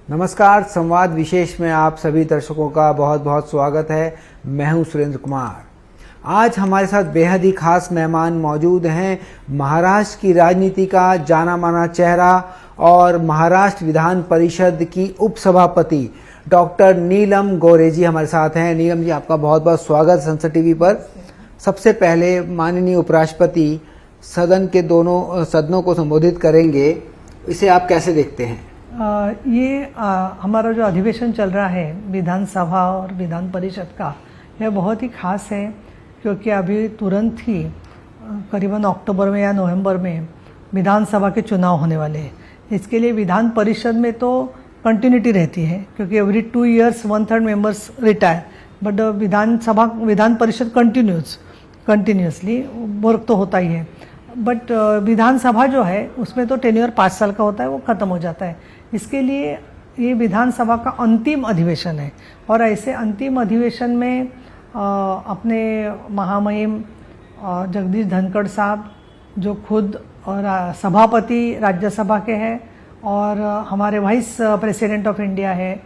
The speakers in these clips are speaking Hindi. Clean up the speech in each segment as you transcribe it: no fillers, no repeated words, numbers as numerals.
नमस्कार। संवाद विशेष में आप सभी दर्शकों का बहुत बहुत स्वागत है। मैं हूं सुरेंद्र कुमार। आज हमारे साथ बेहद ही खास मेहमान मौजूद हैं। महाराष्ट्र की राजनीति का जाना माना चेहरा और महाराष्ट्र विधान परिषद की उपसभापति डॉक्टर नीलम गोरे जी हमारे साथ हैं। नीलम जी, आपका बहुत बहुत स्वागत संसद टीवी पर। सबसे पहले माननीय उपराष्ट्रपति सदन के दोनों सदनों को संबोधित करेंगे, इसे आप कैसे देखते हैं? हमारा जो अधिवेशन चल रहा है विधानसभा और विधान परिषद का, यह बहुत ही खास है क्योंकि अभी तुरंत ही करीबन अक्टूबर में या नवंबर में विधानसभा के चुनाव होने वाले हैं। इसके लिए विधान परिषद में तो कंटिन्यूटी रहती है क्योंकि every 2 years 1/3 members retire, but Vidhan Parishad continuously work तो होता ही है। बट विधानसभा जो है उसमें तो टेन्योर 5 साल का होता है, वो ख़त्म हो जाता है। इसके लिए ये विधानसभा का अंतिम अधिवेशन है और ऐसे अंतिम अधिवेशन में अपने महामहिम जगदीश धनखड़ साहब जो खुद सभापति राज्यसभा के हैं और हमारे वाइस प्रेसिडेंट ऑफ इंडिया है,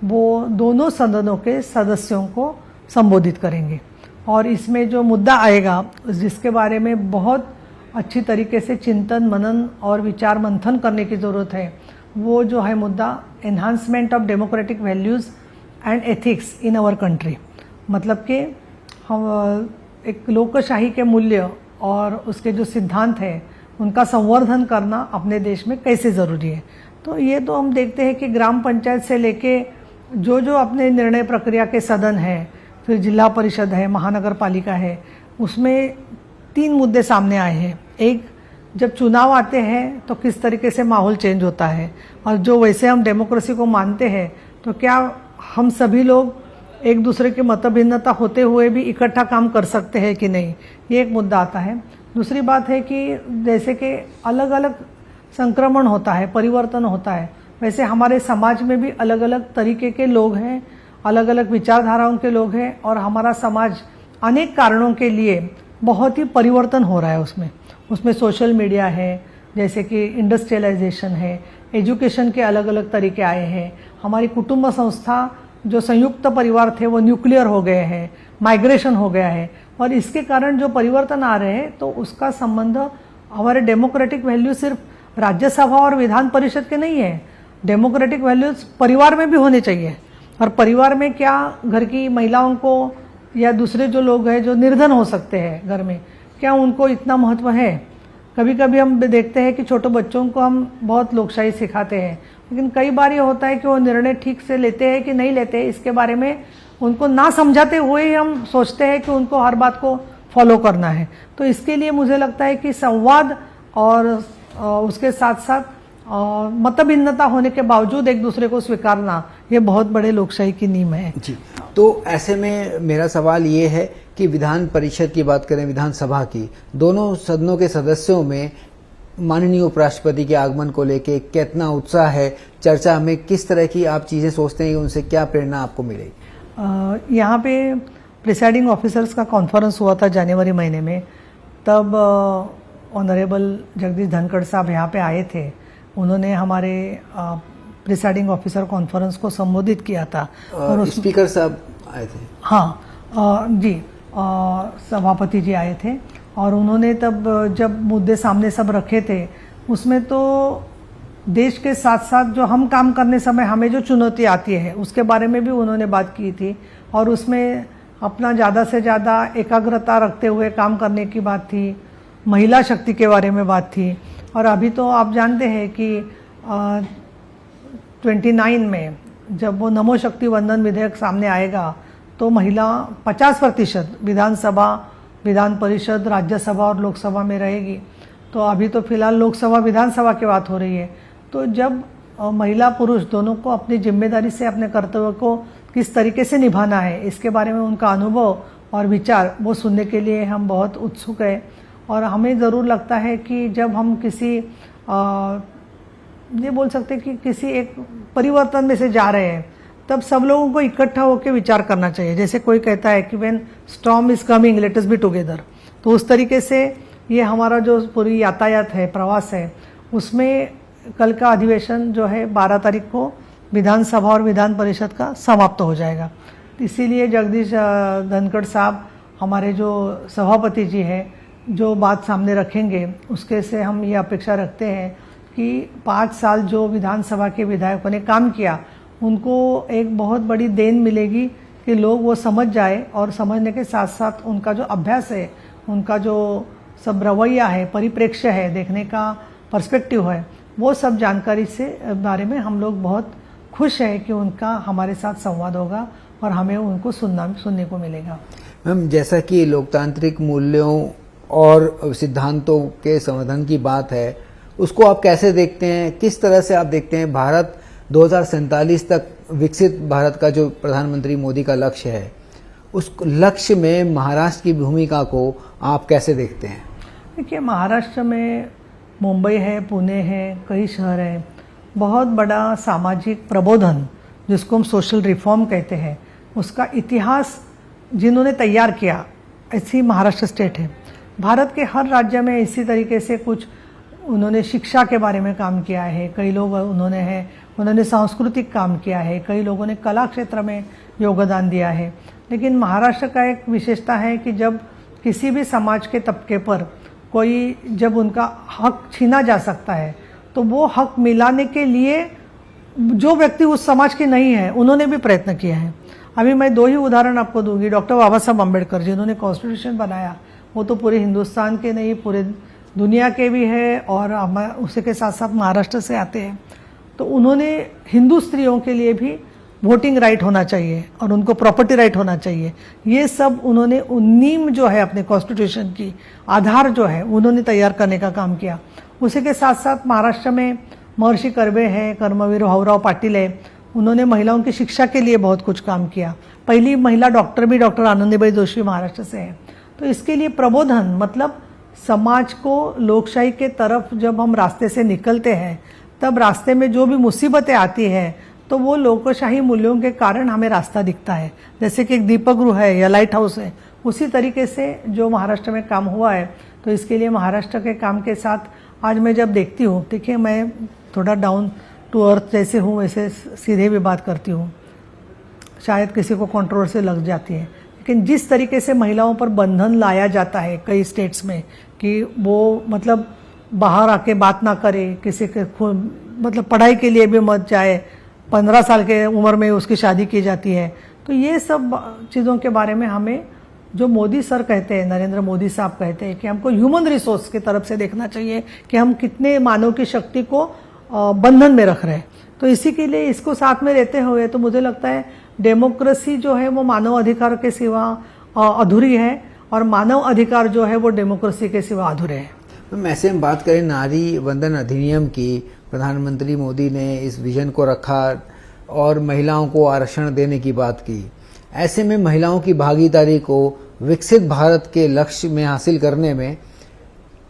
वो दोनों सदनों के सदस्यों को संबोधित करेंगे। और इसमें जो मुद्दा आएगा जिसके बारे में बहुत अच्छी तरीके से चिंतन मनन और विचार मंथन करने की ज़रूरत है, वो जो है मुद्दा enhancement of democratic values and ethics in our country. मतलब कि हम एक लोकशाही के मूल्य और उसके जो सिद्धांत हैं उनका संवर्धन करना अपने देश में कैसे ज़रूरी है। तो ये तो हम देखते हैं कि ग्राम पंचायत से लेके जो अपने निर्णय प्रक्रिया के सदन है, फिर जिला परिषद है, महानगर पालिका है, उसमें 3 मुद्दे सामने आए हैं। एक, जब चुनाव आते हैं तो किस तरीके से माहौल चेंज होता है, और जो वैसे हम डेमोक्रेसी को मानते हैं तो क्या हम सभी लोग एक दूसरे की मतभिन्नता होते हुए भी इकट्ठा काम कर सकते हैं कि नहीं, ये एक मुद्दा आता है। दूसरी बात है कि जैसे कि अलग अलग संक्रमण होता है, परिवर्तन होता है, वैसे हमारे समाज में भी अलग अलग तरीके के लोग हैं, अलग अलग विचारधाराओं के लोग हैं और हमारा समाज अनेक कारणों के लिए बहुत ही परिवर्तन हो रहा है। उसमें सोशल मीडिया है, जैसे कि इंडस्ट्रियलाइजेशन है, एजुकेशन के अलग अलग तरीके आए हैं, हमारी कुटुंब संस्था जो संयुक्त परिवार थे वो न्यूक्लियर हो गए हैं, माइग्रेशन हो गया है, और इसके कारण जो परिवर्तन आ रहे हैं तो उसका संबंध हमारे डेमोक्रेटिक वैल्यू सिर्फ राज्यसभा और विधान परिषद के नहीं है। डेमोक्रेटिक वैल्यूज परिवार में भी होने चाहिए। और परिवार में क्या, घर की महिलाओं को या दूसरे जो लोग हैं जो निर्धन हो सकते हैं घर में, क्या उनको इतना महत्व है? कभी कभी हम देखते हैं कि छोटे बच्चों को हम बहुत लोकशाही सिखाते हैं, लेकिन कई बार ये होता है कि वो निर्णय ठीक से लेते हैं कि नहीं लेते, इसके बारे में उनको ना समझाते हुए ही हम सोचते हैं कि उनको हर बात को फॉलो करना है। तो इसके लिए मुझे लगता है कि संवाद और उसके साथ साथ मतभिन्नता होने के बावजूद एक दूसरे को स्वीकारना, ये बहुत बड़े लोकशाही की नींव है जी। तो ऐसे में मेरा सवाल ये है कि विधान परिषद की बात करें, विधानसभा की, दोनों सदनों के सदस्यों में माननीय उपराष्ट्रपति के आगमन को लेके कितना उत्साह है? चर्चा में किस तरह की आप चीज़ें सोचते हैं, उनसे क्या प्रेरणा आपको मिलेगी? यहाँ पे प्रिसाइडिंग ऑफिसर्स का कॉन्फ्रेंस हुआ था जनवरी महीने में, तब ऑनरेबल जगदीश धनखड़ साहब यहाँ पे आए थे। उन्होंने हमारे प्रिसाइडिंग ऑफिसर कॉन्फ्रेंस को संबोधित किया था और स्पीकर साहब आए थे। हाँ जी, सभापति जी आए थे और उन्होंने तब जब मुद्दे सामने सब रखे थे, उसमें तो देश के साथ साथ जो हम काम करने समय हमें जो चुनौती आती है उसके बारे में भी उन्होंने बात की थी, और उसमें अपना ज़्यादा से ज़्यादा एकाग्रता रखते हुए काम करने की बात थी, महिला शक्ति के बारे में बात थी। और अभी तो आप जानते हैं कि 29 में जब वो नमो शक्ति वंदन विधेयक सामने आएगा तो महिला 50% विधानसभा, विधान परिषद, राज्यसभा और लोकसभा में रहेगी। तो अभी तो फिलहाल लोकसभा विधानसभा की बात हो रही है। तो जब महिला पुरुष दोनों को अपनी जिम्मेदारी से अपने कर्तव्य को किस तरीके से निभाना है, इसके बारे में उनका अनुभव और विचार वो सुनने के लिए हम बहुत उत्सुक हैं। और हमें ज़रूर लगता है कि जब हम किसी ये बोल सकते हैं कि किसी एक परिवर्तन में से जा रहे हैं, तब सब लोगों को इकट्ठा होकर विचार करना चाहिए। जैसे कोई कहता है कि when storm is coming let us be together, तो उस तरीके से ये हमारा जो पूरी यातायात है, प्रवास है, उसमें कल का अधिवेशन जो है 12 तारीख को विधानसभा और विधान परिषद का समाप्त हो जाएगा। इसीलिए जगदीश धनखड़ साहब हमारे जो सभापति जी हैं जो बात सामने रखेंगे उसके से हम ये अपेक्षा रखते हैं कि 5 साल जो विधानसभा के विधायकों ने काम किया उनको एक बहुत बड़ी देन मिलेगी कि लोग वो समझ जाए और समझने के साथ साथ उनका जो अभ्यास है, उनका जो सब रवैया है, परिप्रेक्ष्य है, देखने का पर्सपेक्टिव है, वो सब जानकारी से बारे में हम लोग बहुत खुश हैं कि उनका हमारे साथ संवाद होगा और हमें उनको सुनने को मिलेगा। मैम, जैसा कि लोकतांत्रिक मूल्यों और सिद्धांतों के संवर्धन की बात है, उसको आप कैसे देखते हैं? किस तरह से आप देखते हैं भारत 2047 तक विकसित भारत का जो प्रधानमंत्री मोदी का लक्ष्य है, उस लक्ष्य में महाराष्ट्र की भूमिका को आप कैसे देखते हैं? देखिए, महाराष्ट्र में मुंबई है, पुणे है, कई शहर हैं, बहुत बड़ा सामाजिक प्रबोधन जिसको हम सोशल रिफॉर्म कहते हैं उसका इतिहास जिन्होंने तैयार किया, ऐसी महाराष्ट्र स्टेट है। भारत के हर राज्य में इसी तरीके से कुछ उन्होंने शिक्षा के बारे में काम किया है, कई लोग उन्होंने सांस्कृतिक काम किया है, कई लोगों ने कला क्षेत्र में योगदान दिया है। लेकिन महाराष्ट्र का एक विशेषता है कि जब किसी भी समाज के तबके पर जब उनका हक छीना जा सकता है तो वो हक मिलाने के लिए जो व्यक्ति उस समाज के नहीं है उन्होंने भी प्रयत्न किया है। अभी मैं 2 ही उदाहरण आपको दूंगी। डॉक्टर बाबा साहब अम्बेडकर जिन्होंने कॉन्स्टिट्यूशन बनाया, वो तो पूरे हिंदुस्तान के नहीं, पूरे दुनिया के भी है और उसी के साथ साथ महाराष्ट्र से आते हैं। तो उन्होंने हिंदू स्त्रियों के लिए भी वोटिंग राइट होना चाहिए और उनको प्रॉपर्टी राइट होना चाहिए, ये सब उन्होंने नींव जो है अपने कॉन्स्टिट्यूशन की, आधार जो है उन्होंने तैयार करने का काम किया। उसी के साथ साथ महाराष्ट्र में महर्षि कर्वे हैं, कर्मवीर भाऊराव पाटिल है, उन्होंने महिलाओं की शिक्षा के लिए बहुत कुछ काम किया। पहली महिला डॉक्टर भी डॉक्टर आनंदीबाई जोशी महाराष्ट्र से है। तो इसके लिए प्रबोधन मतलब समाज को लोकशाही के तरफ जब हम रास्ते से निकलते हैं तब रास्ते में जो भी मुसीबतें आती हैं तो वो लोकशाही मूल्यों के कारण हमें रास्ता दिखता है। जैसे कि एक दीपक गृह है या लाइट हाउस है, उसी तरीके से जो महाराष्ट्र में काम हुआ है। तो इसके लिए महाराष्ट्र के काम के साथ आज मैं जब देखती हूँ, देखिए मैं थोड़ा डाउन टू अर्थ जैसे हूँ, वैसे सीधे भी बात करती हूँ, शायद किसी को कंट्रोवर्सी लग जाती है, लेकिन जिस तरीके से महिलाओं पर बंधन लाया जाता है कई स्टेट्स में कि वो मतलब बाहर आके बात ना करे, किसी के मतलब पढ़ाई के लिए भी मत जाए, 15 साल के उम्र में उसकी शादी की जाती है। तो ये सब चीज़ों के बारे में हमें जो मोदी सर कहते हैं, नरेंद्र मोदी साहब कहते हैं कि हमको ह्यूमन रिसोर्स की तरफ से देखना चाहिए कि हम कितने मानव की शक्ति को बंधन में रख रहे हैं। तो इसी के लिए इसको साथ में रहते हुए तो मुझे लगता है डेमोक्रेसी जो है वो मानव अधिकार के सिवा अधूरी है और मानव अधिकार जो है वो डेमोक्रेसी के सिवा अधूरे हैं। तो ऐसे में बात करें नारी वंदन अधिनियम की, प्रधानमंत्री मोदी ने इस विजन को रखा और महिलाओं को आरक्षण देने की बात की। ऐसे में महिलाओं की भागीदारी को विकसित भारत के लक्ष्य में हासिल करने में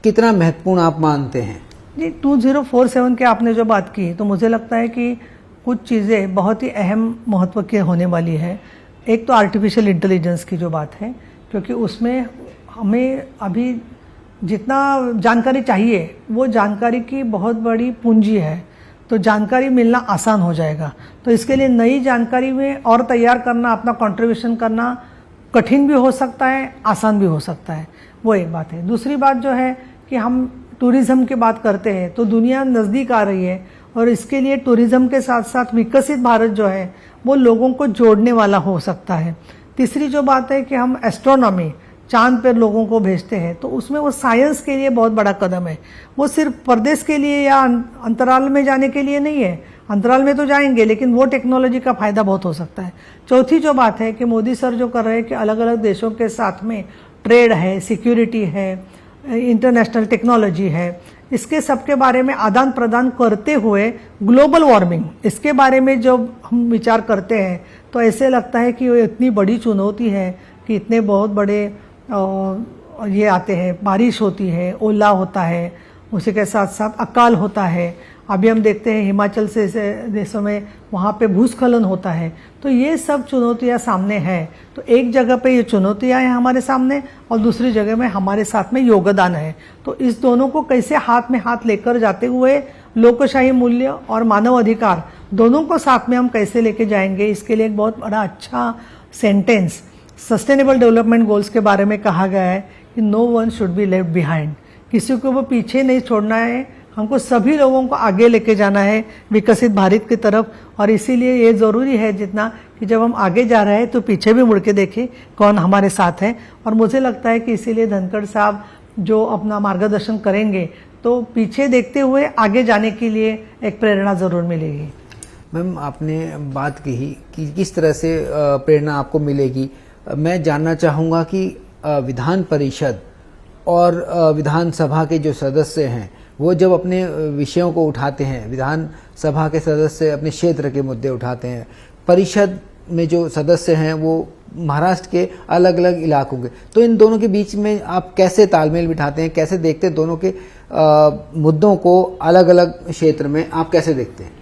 कितना महत्वपूर्ण आप मानते हैं? जी, 2047 के आपने जो बात की तो मुझे लगता है कि कुछ चीज़ें बहुत ही अहम महत्व के होने वाली है। एक तो आर्टिफिशियल इंटेलिजेंस की जो बात है, क्योंकि उसमें हमें अभी जितना जानकारी चाहिए वो जानकारी की बहुत बड़ी पूंजी है, तो जानकारी मिलना आसान हो जाएगा। तो इसके लिए नई जानकारी में और तैयार करना, अपना कंट्रीब्यूशन करना कठिन भी हो सकता है, आसान भी हो सकता है, वो एक बात है। दूसरी बात जो है कि हम टूरिज्म की बात करते हैं तो दुनिया नज़दीक आ रही है और इसके लिए टूरिज्म के साथ साथ विकसित भारत जो है वो लोगों को जोड़ने वाला हो सकता है। तीसरी जो बात है कि हम एस्ट्रोनॉमी, चांद पर लोगों को भेजते हैं, तो उसमें वो साइंस के लिए बहुत बड़ा कदम है। वो सिर्फ परदेश के लिए या अंतराल में जाने के लिए नहीं है, अंतराल में तो जाएंगे लेकिन वो टेक्नोलॉजी का फायदा बहुत हो सकता है। चौथी जो बात है कि मोदी सर जो कर रहे हैं कि अलग अलग देशों के साथ में ट्रेड है, सिक्योरिटी है, इंटरनेशनल टेक्नोलॉजी है, इसके सबके बारे में आदान प्रदान करते हुए ग्लोबल वार्मिंग, इसके बारे में जब हम विचार करते हैं तो ऐसे लगता है कि ये इतनी बड़ी चुनौती है कि इतने बहुत बड़े ये आते हैं, बारिश होती है, ओला होता है, उसी के साथ साथ अकाल होता है। अभी हम देखते हैं हिमाचल से देशों में वहाँ पे भूस्खलन होता है। तो ये सब चुनौतियाँ सामने हैं। तो एक जगह पे ये चुनौतियाँ हैं हमारे सामने और दूसरी जगह में हमारे साथ में योगदान है। तो इस दोनों को कैसे हाथ में हाथ लेकर जाते हुए लोकशाही मूल्य और मानव अधिकार दोनों को साथ में हम कैसे लेके जाएंगे, इसके लिए एक बहुत बड़ा अच्छा सेंटेंस सस्टेनेबल डेवलपमेंट गोल्स के बारे में कहा गया है कि no one should be left behind. किसी को वो पीछे नहीं छोड़ना है, हमको सभी लोगों को आगे लेके जाना है विकसित भारत की तरफ। और इसीलिए ये ज़रूरी है जितना कि जब हम आगे जा रहे हैं तो पीछे भी मुड़ के देखें कौन हमारे साथ है। और मुझे लगता है कि इसीलिए धनखड़ साहब जो अपना मार्गदर्शन करेंगे तो पीछे देखते हुए आगे जाने के लिए एक प्रेरणा ज़रूर मिलेगी। मैम, आपने बात कही कि किस तरह से प्रेरणा आपको मिलेगी। मैं जानना चाहूँगा कि विधान परिषद और विधानसभा के जो सदस्य हैं वो जब अपने विषयों को उठाते हैं, विधानसभा के सदस्य अपने क्षेत्र के मुद्दे उठाते हैं, परिषद में जो सदस्य हैं वो महाराष्ट्र के अलग अलग इलाकों के, तो इन दोनों के बीच में आप कैसे तालमेल बिठाते हैं, कैसे देखते हैं दोनों के मुद्दों को अलग अलग क्षेत्र में आप कैसे देखते हैं?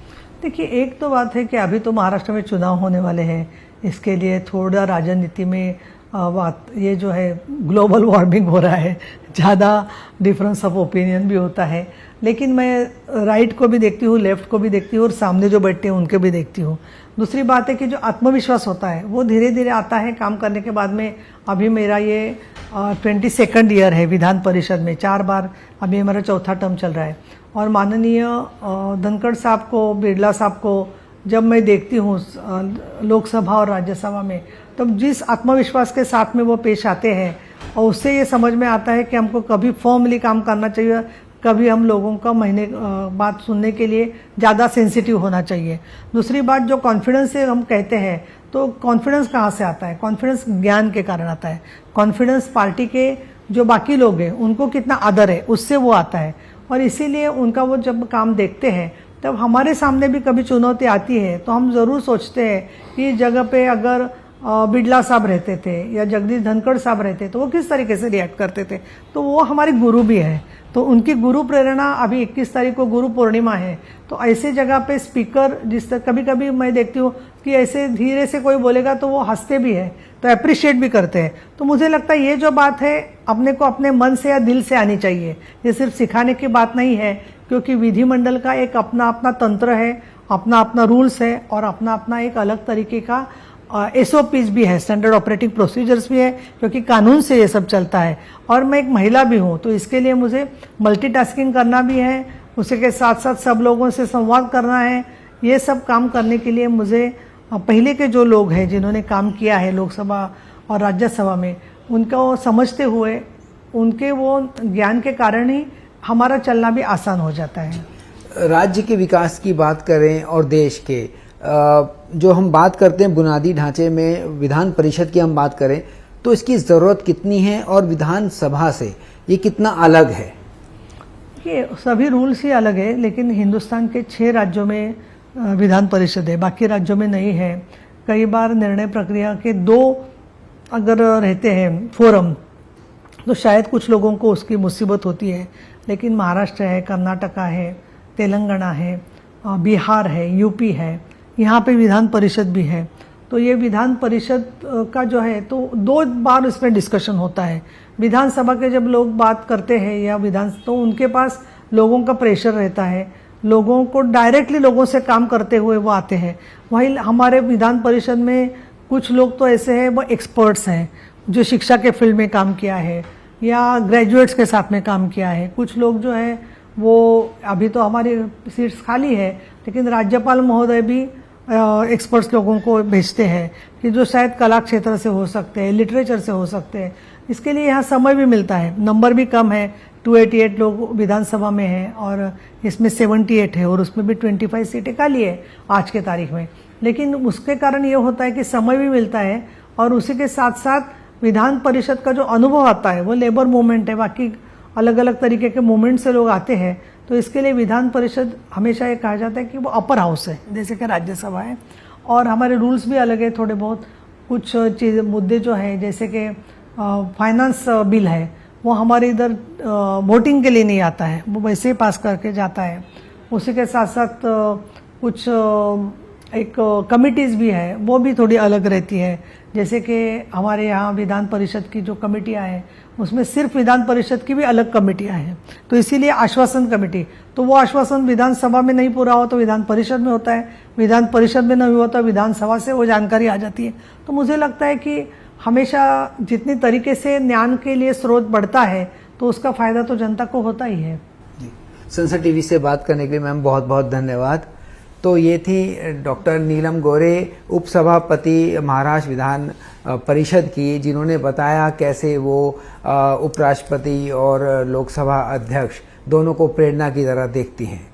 देखिए, एक तो बात है कि अभी तो महाराष्ट्र में चुनाव होने वाले हैं, इसके लिए थोड़ा राजनीति में बात ये जो है ग्लोबल वार्मिंग हो रहा है, ज़्यादा डिफरेंस ऑफ ओपिनियन भी होता है। लेकिन मैं राइट को भी देखती हूँ, लेफ्ट को भी देखती हूँ और सामने जो बैठते हैं उनके भी देखती हूँ। दूसरी बात है कि जो आत्मविश्वास होता है वो धीरे धीरे आता है काम करने के बाद में। अभी मेरा ये 22nd ईयर है विधान परिषद में, 4 बार अभी मेरा चौथा टर्म चल रहा है। और माननीय धनखड़ साहब को, बिरला साहब को जब मैं देखती हूँ लोकसभा और राज्यसभा में, तब जिस आत्मविश्वास के साथ में वो पेश आते हैं और उससे ये समझ में आता है कि हमको कभी फॉर्मली काम करना चाहिए, कभी हम लोगों का महीने बात सुनने के लिए ज़्यादा सेंसिटिव होना चाहिए। दूसरी बात, जो कॉन्फिडेंस से हम कहते हैं, तो कॉन्फिडेंस कहाँ से आता है? कॉन्फिडेंस ज्ञान के कारण आता है। कॉन्फिडेंस पार्टी के जो बाकी लोग हैं उनको कितना आदर है उससे वो आता है। और इसीलिए उनका वो जब काम देखते हैं तब हमारे सामने भी कभी चुनौती आती है तो हम ज़रूर सोचते हैं कि इस जगह पे अगर बिरला साहब रहते थे या जगदीश धनखड़ साहब रहते तो वो किस तरीके से रिएक्ट करते थे। तो वो हमारे गुरु भी हैं, तो उनकी गुरु प्रेरणा, अभी 21 तारीख को गुरु पूर्णिमा है, तो ऐसे जगह पे स्पीकर जिस तरह कभी कभी मैं देखती हूँ कि ऐसे धीरे से कोई बोलेगा तो वो हंसते भी है, तो अप्रिशिएट भी करते हैं। तो मुझे लगता है ये जो बात है अपने को अपने मन से या दिल से आनी चाहिए, ये सिर्फ सिखाने की बात नहीं है, क्योंकि विधिमंडल का एक अपना अपना तंत्र है, अपना अपना रूल्स है और अपना अपना एक अलग तरीके का SOPs भी है, स्टैंडर्ड ऑपरेटिंग प्रोसीजर्स भी है, क्योंकि कानून से ये सब चलता है। और मैं एक महिला भी हूँ तो इसके लिए मुझे मल्टीटास्किंग करना भी है, उसी के साथ साथ सब लोगों से संवाद करना है। ये सब काम करने के लिए मुझे पहले के जो लोग हैं जिन्होंने काम किया है लोकसभा और राज्यसभा में, उनका वो समझते हुए, उनके वो ज्ञान के कारण ही हमारा चलना भी आसान हो जाता है। राज्य के विकास की बात करें और देश के जो हम बात करते हैं बुनियादी ढांचे में, विधान परिषद की हम बात करें तो इसकी ज़रूरत कितनी है और विधानसभा से ये कितना अलग है? ये सभी रूल्स ही अलग है, लेकिन हिंदुस्तान के 6 राज्यों में विधान परिषद है, बाकी राज्यों में नहीं है। कई बार निर्णय प्रक्रिया के 2 अगर रहते हैं फोरम तो शायद कुछ लोगों को उसकी मुसीबत होती है, लेकिन महाराष्ट्र है, कर्नाटका है, तेलंगाना है, बिहार है, यूपी है, यहाँ पे विधान परिषद भी है। तो ये विधान परिषद का जो है तो 2 बार इसमें डिस्कशन होता है। विधानसभा के जब लोग बात करते हैं या तो उनके पास लोगों का प्रेशर रहता है, लोगों को डायरेक्टली लोगों से काम करते हुए वो आते हैं। वहीं हमारे विधान परिषद में कुछ लोग तो ऐसे हैं, वो एक्सपर्ट्स हैं जो शिक्षा के फील्ड में काम किया है या ग्रेजुएट्स के साथ में काम किया है। कुछ लोग जो है वो अभी तो हमारी सीट्स खाली है, लेकिन राज्यपाल महोदय भी एक्सपर्ट्स लोगों को भेजते हैं कि जो शायद कला क्षेत्र से हो सकते हैं, लिटरेचर से हो सकते हैं। इसके लिए यहाँ समय भी मिलता है, नंबर भी कम है, 288 लोग विधानसभा में हैं और इसमें 78 है और उसमें भी 25 सीटें खाली है आज के तारीख में। लेकिन उसके कारण ये होता है कि समय भी मिलता है और उसी के साथ साथ विधान परिषद का जो अनुभव आता है वो लेबर मूवमेंट है, बाकी अलग अलग तरीके के मूवमेंट से लोग आते हैं। तो इसके लिए विधान परिषद हमेशा ये कहा जाता है कि वो अपर हाउस है, जैसे कि राज्यसभा है। और हमारे रूल्स भी अलग है थोड़े बहुत, कुछ चीज़ मुद्दे जो हैं जैसे कि फाइनेंस बिल है वो हमारे इधर वोटिंग के लिए नहीं आता है, वो वैसे ही पास करके जाता है। उसी के साथ साथ कुछ एक कमिटीज़ भी है, वो भी थोड़ी अलग रहती है। जैसे कि हमारे यहाँ विधान परिषद की जो कमेटियाँ हैं उसमें सिर्फ विधान परिषद की भी अलग कमेटियां हैं। तो इसीलिए आश्वासन कमेटी, तो वो आश्वासन विधानसभा में नहीं पूरा हो तो विधान परिषद में होता है, विधान परिषद में नहीं हुआ तो विधानसभा से वो जानकारी आ जाती है। तो मुझे लगता है कि हमेशा जितनी तरीके से ज्ञान के लिए स्रोत बढ़ता है तो उसका फायदा तो जनता को होता ही है। संसद टीवी से बात करने के लिए मैम बहुत बहुत धन्यवाद। तो ये थी डॉक्टर नीलम गोरे, उपसभापति महाराष्ट्र विधान परिषद की, जिन्होंने बताया कैसे वो उपराष्ट्रपति और लोकसभा अध्यक्ष दोनों को प्रेरणा की तरह देखती हैं।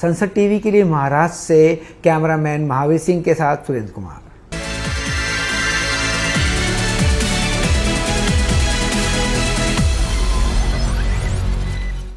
संसद टीवी के लिए महाराष्ट्र से कैमरामैन महावीर सिंह के साथ सुरेंद्र कुमार।